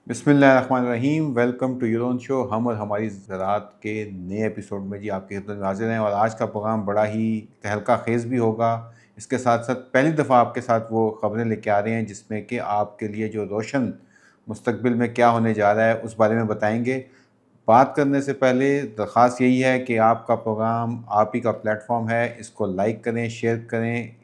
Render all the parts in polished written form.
बिस्मिल्लाहिर्रहमानिर्रहीम। Welcome to your own show. हम और हमारी ज़राअत के नए एपिसोड में जी आपकी खिदमत में हाजिर हैं और आज का प्रोग्राम बड़ा ही तहलका खेज़ भी होगा। इसके साथ साथ पहली दफ़ा आपके साथ वो ख़बरें लेके आ रहे हैं जिसमें कि आपके लिए जो रोशन मुस्तकबिल में क्या होने जा रहा है उस बारे में बताएंगे। बात करने से पहले दरख्वास्त यही है कि आपका प्रोग्राम आप ही का प्लेटफॉर्म है, इसको लाइक करें, शेयर करें,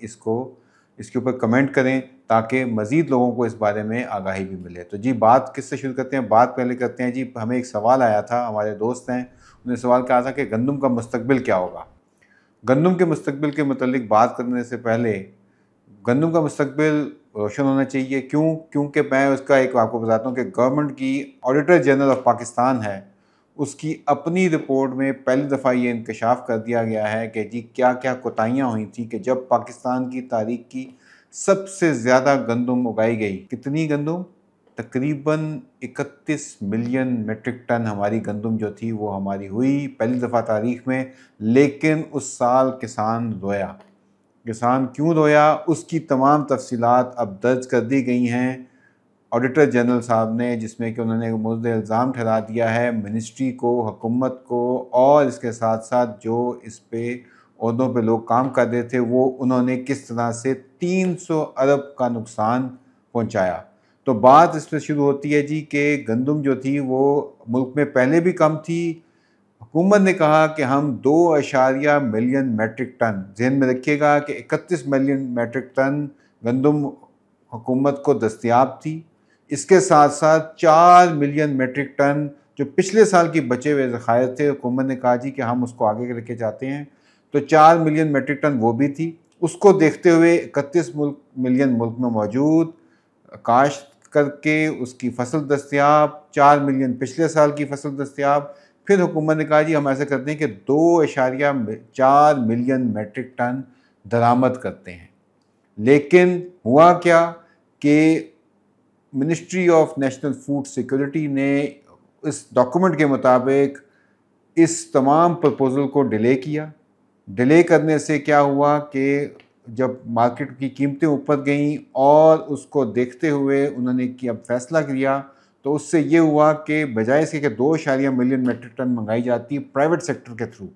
इसके ऊपर कमेंट करें ताकि मज़ीद लोगों को इस बारे में आगाही भी मिले। तो जी बात किससे शुरू करते हैं? बात पहले करते हैं जी, हमें एक सवाल आया था, हमारे दोस्त हैं, उन्हें सवाल कहा था कि गंदम का मुस्तकबिल क्या होगा। गंदम के मुस्तकबिल के मतलब बात करने से पहले गंदम का मुस्तकबिल रोशन होना चाहिए। क्योंकि मैं उसका एक आपको बताता हूँ कि गवर्नमेंट की ऑडिटर जनरल ऑफ पाकिस्तान है, उसकी अपनी रिपोर्ट में पहली दफ़ा ये इंकशाफ कर दिया गया है कि जी क्या क्या कोताहियाँ हुई थी कि जब पाकिस्तान की तारीख की सबसे ज़्यादा गंदम उगाई गई। कितनी गंदम? तकरीबन 31 मिलियन मेट्रिक टन हमारी गंदम जो थी वो हमारी हुई पहली दफ़ा तारीख में। लेकिन उस साल किसान रोया। किसान क्यों रोया उसकी तमाम तफसीलात अब दर्ज कर दी गई हैं ऑडिटर जनरल साहब ने, जिसमें कि उन्होंने मुद्दे इल्ज़ाम ठहरा दिया है मिनिस्ट्री को, हुकूमत को, और इसके साथ साथ जो इस पे ओहदों पे लोग काम कर रहे थे वो उन्होंने किस तरह से 300 अरब का नुकसान पहुंचाया। तो बात इस पर शुरू होती है जी कि गंदम जो थी वो मुल्क में पहले भी कम थी। हुकूमत ने कहा कि हम 2 मिलियन मेट्रिक टन, जहन में रखिएगा कि 31 मिलियन मेट्रिक टन गंदम हुकूमत को दस्तियाब थी। इसके साथ साथ 4 मिलियन मेट्रिक टन जो पिछले साल की बचे हुए ज़खायर थे, हुकूमत ने कहा जी कि हम उसको आगे लेके जाते हैं, तो 4 मिलियन मेट्रिक टन वो भी थी। उसको देखते हुए 31 मिलियन मुल्क में मौजूद, काश्त करके उसकी फसल दस्तियाब, 4 मिलियन पिछले साल की फसल दस्तियाब। फिर हुकूमत ने कहा जी हम ऐसा करते हैं कि 2.4 मिलियन मेट्रिक टन दरामद करते हैं। लेकिन हुआ क्या कि ministry of national food security ने इस डॉक्यूमेंट के मुताबिक इस तमाम प्रपोज़ल को डिले किया। डिले करने से क्या हुआ कि जब मार्केट की कीमतें ऊपर गईं और उसको देखते हुए उन्होंने अब फैसला किया, तो उससे ये हुआ कि बजाय इसके कि 2 मिलियन मेट्रिक टन मंगाई जाती प्राइवेट सेक्टर के थ्रू,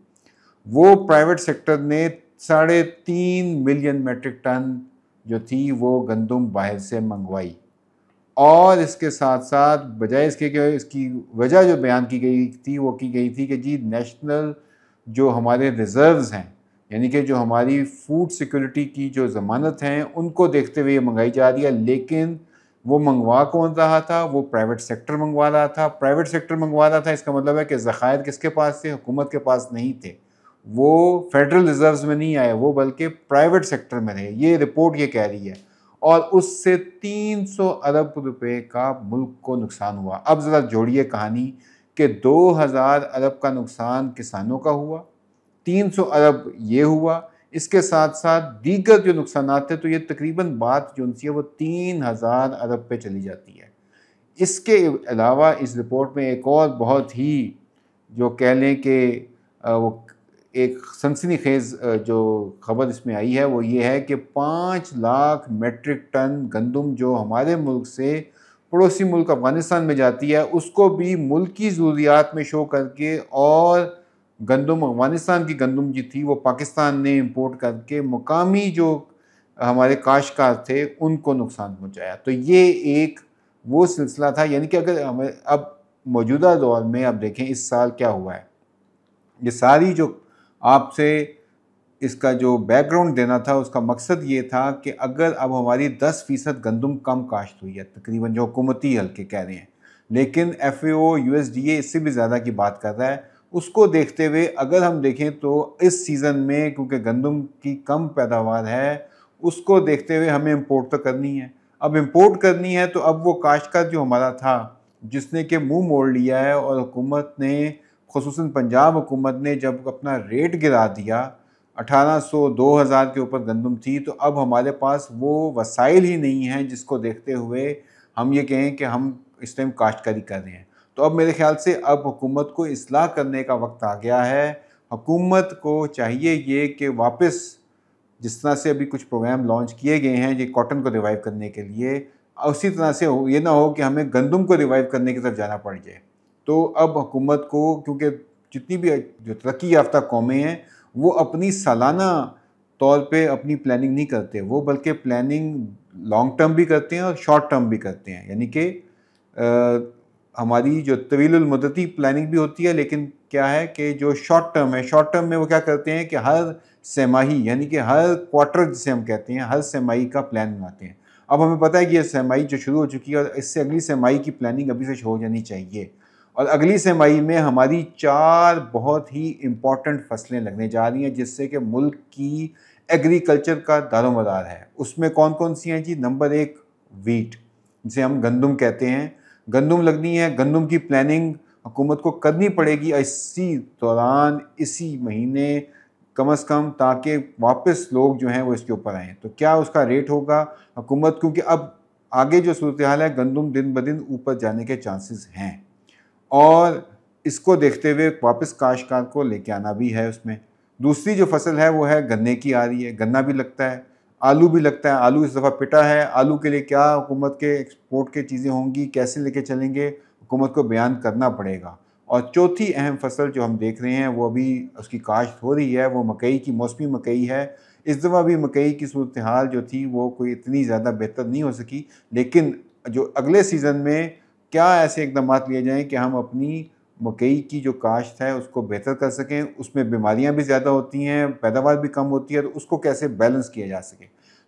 वो प्राइवेट सेक्टर ने 3.5 मिलियन मेट्रिक टन जो थी वो गंदम बाहर से मंगवाई। और इसके साथ साथ बजाय इसके कि इसकी वजह जो बयान की गई थी वो की गई थी कि जी नेशनल जो हमारे रिज़र्व्स हैं, यानी कि जो हमारी फूड सिक्योरिटी की जो ज़मानत हैं उनको देखते हुए ये मंगाई जा रही है। लेकिन वो मंगवा कौन रहा था? वो प्राइवेट सेक्टर मंगवा रहा था। प्राइवेट सेक्टर मंगवा रहा था, इसका मतलब है कि ज़खायर किसके पास थे? हुकूमत के पास नहीं थे। वो फेडरल रिज़र्व्स में नहीं आए, वो बल्कि प्राइवेट सेक्टर में रहे। ये रिपोर्ट ये कह रही है। और उससे 300 अरब रुपए का मुल्क को नुकसान हुआ। अब ज़रा जोड़िए कहानी कि 2000 अरब का नुकसान किसानों का हुआ, 300 अरब ये हुआ, इसके साथ साथ दीगर जो नुकसानात थे, तो ये तकरीबन बात जो है वो 3000 अरब पे चली जाती है। इसके अलावा इस रिपोर्ट में एक और बहुत ही जो कह लें कि वो एक सनसनीखेज़ जो खबर इसमें आई है वो ये है कि 5 लाख मेट्रिक टन गंदम जो हमारे मुल्क से पड़ोसी मुल्क अफ़गानिस्तान में जाती है उसको भी मुल्क की ज़रूरियात में शो करके, और गंदम अफ़गानिस्तान की गंदम जो थी वो पाकिस्तान ने इंपोर्ट करके मुकामी जो हमारे काश्तकार थे उनको नुकसान पहुँचाया। तो ये एक वो सिलसिला था, यानी कि अगर हमें अब मौजूदा दौर में अब देखें इस साल क्या हुआ है, ये सारी जो आपसे इसका जो बैकग्राउंड देना था उसका मकसद ये था कि अगर अब हमारी 10% गंदम कम काश्त हुई है, तकरीबन जो हुकूमती हल्के कह रहे हैं, लेकिन FAO USDA इससे भी ज़्यादा की बात कर रहा है। उसको देखते हुए अगर हम देखें तो इस सीज़न में क्योंकि गंदम की कम पैदावार है, उसको देखते हुए हमें इम्पोर्ट तो करनी है। अब इम्पोर्ट करनी है तो अब वो काश्तकार जो हमारा था जिसने कि मुँह मोड़ लिया है, और हुकूमत ने खुसूसन पंजाब हुकूमत ने जब अपना रेट गिरा दिया 1800-2000 के ऊपर गंदम थी, तो अब हमारे पास वो वसाइल ही नहीं हैं जिसको देखते हुए हम ये कहें कि हम इस टाइम काश्तकारी कर रहे हैं। तो अब मेरे ख्याल से अब हुकूमत को इस्लाह करने का वक्त आ गया है। हुकूमत को चाहिए ये कि वापस जिस तरह से अभी कुछ प्रोग्राम लॉन्च किए गए हैं ये कॉटन को रिवाइव करने के लिए, उसी तरह से ये ना हो कि हमें गंदम को रिवाइव करने की तरफ जाना पड़ जाए। तो अब हुकूमत को, क्योंकि जितनी भी जो तरक्की याफ्ता कौमें हैं वो अपनी सालाना तौर पे अपनी प्लानिंग नहीं करते, वो बल्कि प्लानिंग लॉन्ग टर्म भी करते हैं और शॉर्ट टर्म भी करते हैं। यानी कि हमारी जो तवीलुल मुद्दती प्लानिंग भी होती है, लेकिन क्या है कि जो शॉर्ट टर्म है, शॉर्ट टर्म में वो क्या करते हैं कि हर सेमाही यानी कि हर क्वार्टर जिसे हम कहते हैं, हर सेमाही का प्लान बनाते हैं। अब हमें पता है कि ये सेमाही जो शुरू हो चुकी है और इससे अगली सेमाही की प्लानिंग अभी से हो जानी चाहिए, और अगली सेमाही में हमारी 4 बहुत ही इम्पॉर्टेंट फसलें लगने जा रही हैं जिससे कि मुल्क की एग्रीकल्चर का दारोमदार है। उसमें कौन कौन सी हैं जी? नंबर 1 वीट, जिसे हम गंदम कहते हैं, गंदम लगनी है। गंदम की प्लानिंग हुकूमत को करनी पड़ेगी इसी दौरान, इसी महीने कम से कम, ताकि वापस लोग जो हैं वो इसके ऊपर आएँ। तो क्या उसका रेट होगा? हुकूमत, क्योंकि अब आगे जो सूरत हाल है, गंदम दिन ब दिन ऊपर जाने के चांसेस हैं और इसको देखते हुए वापस काश्तकार को लेके आना भी है उसमें। दूसरी जो फसल है वो है गन्ने की आ रही है, गन्ना भी लगता है, आलू भी लगता है। आलू इस दफ़ा पिटा है, आलू के लिए क्या हुकूमत के एक्सपोर्ट के चीज़ें होंगी, कैसे लेके चलेंगे, हुकूमत को बयान करना पड़ेगा। और चौथी अहम फसल जो हम देख रहे हैं वो अभी उसकी काश्त हो रही है, वो मकई की मौसमी मकई है। इस दफ़ा भी मकई की सूरत हाल जो थी वो कोई इतनी ज़्यादा बेहतर नहीं हो सकी, लेकिन जो अगले सीज़न में क्या ऐसे इकदाम लिए जाएँ कि हम अपनी मकई की जो काश्त है उसको बेहतर कर सकें। उसमें बीमारियां भी ज़्यादा होती हैं, पैदावार भी कम होती है, तो उसको कैसे बैलेंस किया जा सके।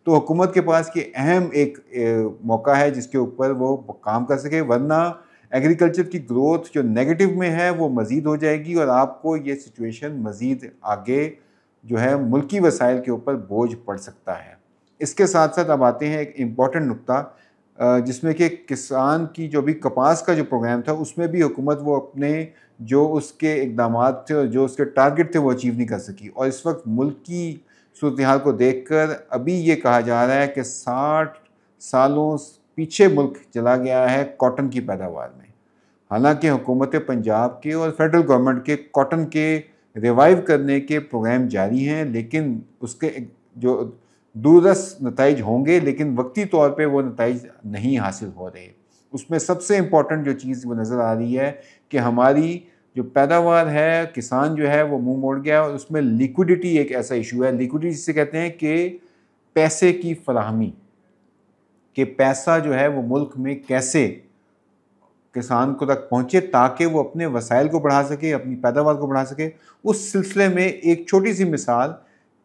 तो हुकूमत के पास ये अहम एक मौका है जिसके ऊपर वो काम कर सके, वरना एग्रीकल्चर की ग्रोथ जो नेगेटिव में है वो मज़ीद हो जाएगी और आपको ये सिचुएशन मज़ीद आगे जो है मुल्की वसाइल के ऊपर बोझ पड़ सकता है। इसके साथ साथ अब आते हैं एक इम्पॉर्टेंट नुक्ता, जिसमें कि किसान की जो भी कपास का जो प्रोग्राम था उसमें भी हुकूमत वो अपने जो उसके इकदामात थे और जो उसके टारगेट थे वो अचीव नहीं कर सकी। और इस वक्त मुल्क की सूरत हाल को देखकर अभी ये कहा जा रहा है कि 60 सालों पीछे मुल्क चला गया है कॉटन की पैदावार में। हालांकि हुकूमत पंजाब के और फेडरल गवर्नमेंट के कॉटन के रिवाइव करने के प्रोग्राम जारी हैं, लेकिन उसके जो दूरदर्श नताइज होंगे, लेकिन वक्ती तौर पे वो नताइज नहीं हासिल हो रहे। उसमें सबसे इम्पॉर्टेंट जो चीज़ वो नज़र आ रही है कि हमारी जो पैदावार है, किसान जो है वो मुंह मोड़ गया है और उसमें लिक्विडिटी एक ऐसा इशू है। लिक्विडिटी जिसे कहते हैं कि पैसे की फराहमी, कि पैसा जो है वो मुल्क में कैसे किसान को तक पहुँचे ताकि वो अपने वसाइल को बढ़ा सके, अपनी पैदावार को बढ़ा सके। उस सिलसिले में एक छोटी सी मिसाल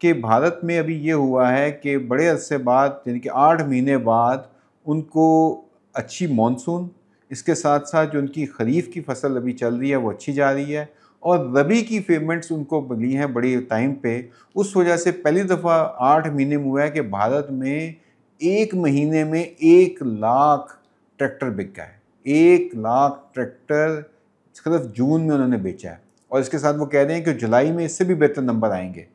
कि भारत में अभी ये हुआ है कि बड़े अरसे बाद, यानी कि 8 महीने बाद उनको अच्छी मानसून, इसके साथ साथ जो उनकी खरीफ की फसल अभी चल रही है वो अच्छी जा रही है और रबी की पेमेंट्स उनको मिली हैं बड़ी टाइम पे। उस वजह से पहली दफ़ा 8 महीने में हुआ है कि भारत में 1 महीने में 1 लाख ट्रैक्टर बिक गया है। 1 लाख ट्रैक्टर सिर्फ जून में उन्होंने बेचा है और इसके साथ वो कह रहे हैं कि जुलाई में इससे भी बेहतर नंबर आएंगे।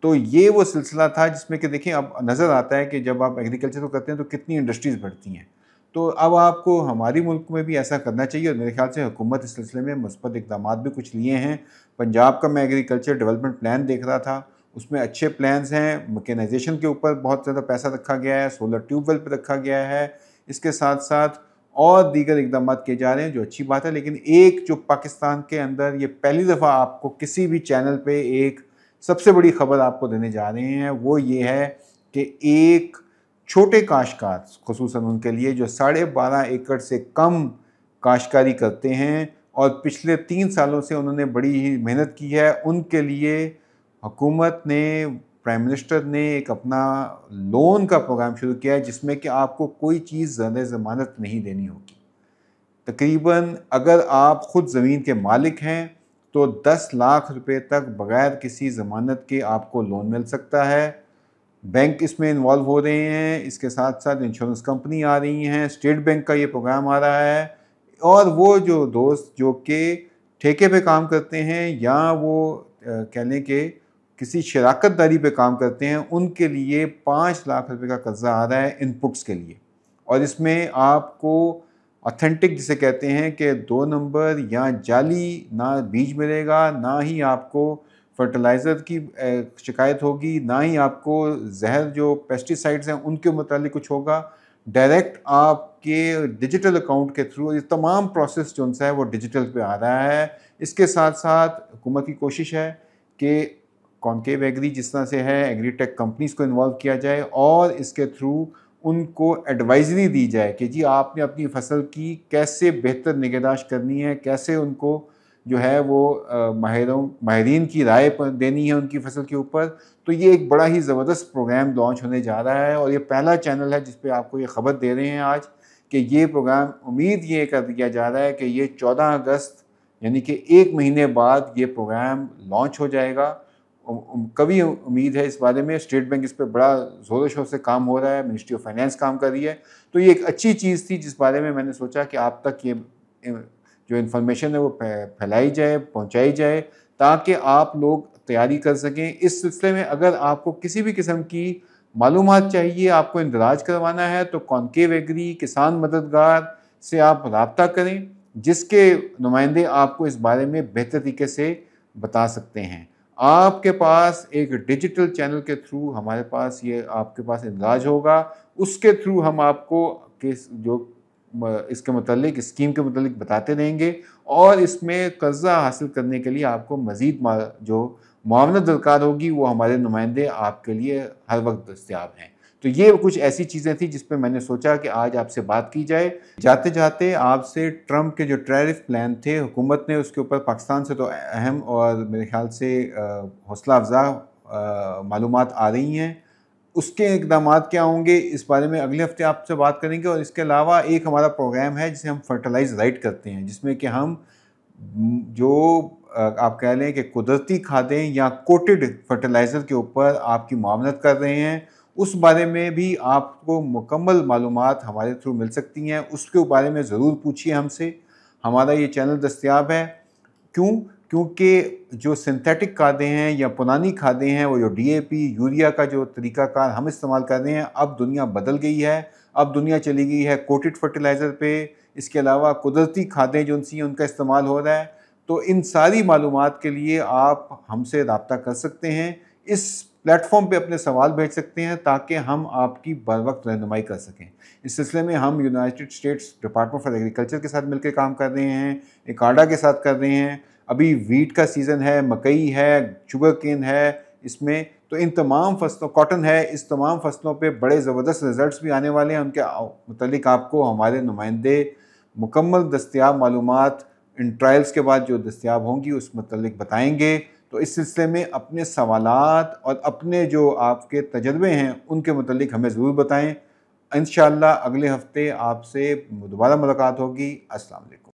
तो ये वो सिलसिला था जिसमें कि देखिए अब नज़र आता है कि जब आप एग्रीकल्चर को करते हैं तो कितनी इंडस्ट्रीज़ बढ़ती हैं। तो अब आपको हमारी मुल्क में भी ऐसा करना चाहिए और मेरे ख्याल से हुकूमत इस सिलसिले में मुस्बत इक़दामात भी कुछ लिए हैं। पंजाब का मैं एग्रीकल्चर डेवलपमेंट प्लान देख रहा था, उसमें अच्छे प्लान्स हैं। मैकेनाइजेशन के ऊपर बहुत ज़्यादा पैसा रखा गया है, सोलर ट्यूबवेल पर रखा गया है, इसके साथ साथ और दीगर इक़दाम किए जा रहे हैं जो अच्छी बात है। लेकिन एक जो पाकिस्तान के अंदर ये पहली दफ़ा आपको किसी भी चैनल पे एक सबसे बड़ी खबर आपको देने जा रहे हैं वो ये है कि एक छोटे काश्तकार, खुसूसन उनके लिए जो 12.5 एकड़ से कम काश्तकारी करते हैं और पिछले 3 सालों से उन्होंने बड़ी ही मेहनत की है, उनके लिए हुकूमत ने, प्राइम मिनिस्टर ने एक अपना लोन का प्रोग्राम शुरू किया है जिसमें कि आपको कोई चीज़ ज़मानत नहीं देनी होगी। तकरीबन अगर आप ख़ुद ज़मीन के मालिक हैं तो 10 लाख रुपए तक बग़ैर किसी ज़मानत के आपको लोन मिल सकता है। बैंक इसमें इन्वॉल्व हो रहे हैं, इसके साथ साथ इंश्योरेंस कंपनी आ रही हैं, स्टेट बैंक का ये प्रोग्राम आ रहा है और वो जो दोस्त जो कि ठेके पे काम करते हैं या वो कह लें कि किसी शराकतदारी पे काम करते हैं, उनके लिए 5 लाख रुपए का कर्जा आ रहा है इनपुट्स के लिए। और इसमें आपको ऑथेंटिक जिसे कहते हैं कि 2 नंबर या जाली ना बीज मिलेगा, ना ही आपको फर्टिलाइज़र की शिकायत होगी, ना ही आपको जहर जो पेस्टिसाइड्स हैं उनके मुतालिक कुछ होगा। डायरेक्ट आपके डिजिटल अकाउंट के थ्रू ये तमाम प्रोसेस जो है वो डिजिटल पे आ रहा है। इसके साथ साथ हुकूमत की कोशिश है कि कॉन्केव एग्री जिस तरह से है, एग्रीटेक कंपनीज़ को इन्वॉल्व किया जाए और इसके थ्रू उनको एडवाइजरी दी जाए कि जी आपने अपनी फसल की कैसे बेहतर निगहदाश्त करनी है, कैसे उनको जो है वो माहिरीन की राय देनी है उनकी फसल के ऊपर। तो ये एक बड़ा ही ज़बरदस्त प्रोग्राम लॉन्च होने जा रहा है और ये पहला चैनल है जिस पे आपको ये ख़बर दे रहे हैं आज कि ये प्रोग्राम, उम्मीद ये कर दिया जा रहा है कि ये 14 अगस्त यानी कि 1 महीने बाद ये प्रोग्राम लॉन्च हो जाएगा। कभी उम्मीद है इस बारे में, स्टेट बैंक इस पे बड़ा ज़ोरों शोर से काम हो रहा है, मिनिस्ट्री ऑफ फाइनेंस काम कर रही है। तो ये एक अच्छी चीज़ थी जिस बारे में मैंने सोचा कि आप तक ये जो इन्फॉर्मेशन है वो फैलाई जाए, पहुंचाई जाए, ताकि आप लोग तैयारी कर सकें। इस सिलसिले में अगर आपको किसी भी किस्म की मालूमात चाहिए, आपको इंदराज करवाना है, तो कॉन्केव एग्री किसान मददगार से आप रब्ता करें, जिसके नुमाइंदे आपको इस बारे में बेहतर तरीके से बता सकते हैं। आपके पास एक डिजिटल चैनल के थ्रू हमारे पास ये आपके पास इंदराज होगा, उसके थ्रू हम आपको किस जो इसके मतलब स्कीम के मतलब बताते रहेंगे और इसमें कर्जा हासिल करने के लिए आपको मज़ीद जो मुआवनत दरकार होगी वो हमारे नुमाइंदे आपके लिए हर वक्त दस्तयाब हैं। तो ये कुछ ऐसी चीज़ें थी जिस पे मैंने सोचा कि आज आपसे बात की जाए। जाते जाते आपसे ट्रंप के जो टैरिफ प्लान थे, हुकूमत ने उसके ऊपर पाकिस्तान से तो अहम और मेरे ख्याल से हौसला अफ़ज़ा मालूमात आ रही हैं। उसके इक़दामात क्या होंगे इस बारे में अगले हफ्ते आपसे बात करेंगे। और इसके अलावा एक हमारा प्रोग्राम है जिसे हम फर्टिलाइज़ राइट करते हैं, जिसमें कि हम जो आप कह लें कि कुदरती खादें या कोटेड फर्टिलाइज़र के ऊपर आपकी मुआवनत कर रहे हैं, उस बारे में भी आपको मुकम्मल मालूमात हमारे थ्रू मिल सकती हैं। उसके बारे में ज़रूर पूछिए हमसे। हमारा ये चैनल दस्तयाब है। क्यों? क्योंकि जो सिंथेटिक खादें हैं या पुरानी खादें हैं, वो जो डीएपी, यूरिया का जो तरीक़ाकार हम इस्तेमाल कर रहे हैं, अब दुनिया बदल गई है। अब दुनिया चली गई है कोटेड फर्टिलाइज़र पे। इसके अलावा कुदरती खादें जो सी उनका इस्तेमाल हो रहा है। तो इन सारी मालूमात के लिए आप हमसे रब्ता कर सकते हैं। इस प्लेटफ़ॉर्म पे अपने सवाल भेज सकते हैं ताकि हम आपकी बर वक्त रहनुमाई कर सकें। इस सिलसिले में हम United states department for agriculture के साथ मिलकर काम कर रहे हैं, इकाडा के साथ कर रहे हैं। अभी वीट का सीज़न है, मकई है, शुगर केन है इसमें। तो इन तमाम फसलों, कॉटन है, इस तमाम फसलों पे बड़े ज़बरदस्त रिज़ल्ट्स भी आने वाले हैं। उनके मुतालिक आपको हमारे नुमाइंदे मुकम्मल दस्तयाब मालूमात इन ट्रायल्स के बाद जो दस्तयाब होंगी उस मुतालिक बताएंगे। तो इस सिलसिले में अपने सवालात और अपने जो आपके तजर्बे हैं उनके मुतालिक हमें ज़रूर बताएं। इंशाअल्लाह अगले हफ्ते आपसे दोबारा मुलाकात होगी। अस्सलाम वालेकुम।